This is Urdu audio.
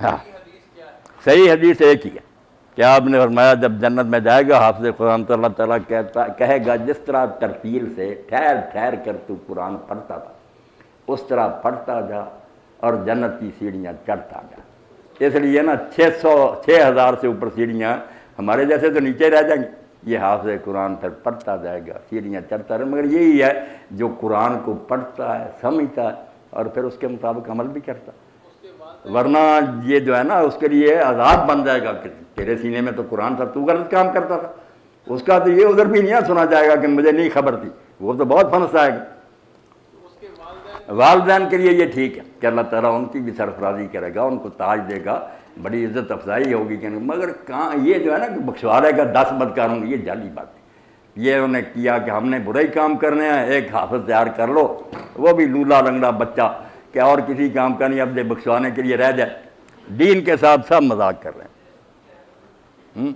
ہاں صحیح حدیث ایک ہی ہے کہ آپ نے فرمایا جب جنت میں جائے گا حافظ قرآن تو اللہ تعالیٰ کہے گا جس طرح ترتیل سے ٹھہر ٹھہر کر تو قرآن پڑھتا تھا اس طرح پڑھتا جا اور جنت کی سیڑھیاں چڑھتا جا. اس لیے نا 6,000 سے اوپر سیڑھیاں ہمارے جیسے تو نیچے رہ جائیں گے. یہ حافظ قرآن پھر پڑھتا جائے گا سیڑھیاں چڑھتا رہے. مگر یہی ہے جو قرآن کو پڑھتا ہے سمجھتا ہے اور پھر اس کے مطابق عمل بھی کرتا ہے. ورنہ یہ جو ہے نا اس کے لیے عذاب بن جائے گا کہ تیرے سینے میں تو قرآن تھا تو غلط کام کرتا تھا. اس کا تو یہ عذر بھی نہیں سنا جائے گا کہ مجھے نہیں خبر تھی. وہ تو بہت پھنس جائے گا. والدین کے لیے یہ ٹھیک ہے کہ اللہ تعالیٰ ان کی بھی سرفرازی کرے گا, ان کو تاج دے گا, بڑی عزت افزائی ہوگی کہ مگر کہاں یہ جو ہے نا کہ بخشوا دے گا 10 بدکاروں کی, یہ جعلی بات ہے. یہ انہوں نے کیا کہ ہم نے برے ہی کام کرنے ہیں, ایک حافظ تیار کر لو وہ بھی لولا لنگڑا بچہ کہ اور کسی کام کا نہیں, اب بخشوانے کے لیے رہ جائے. دین کے ساتھ سب مذاق کر رہے ہیں.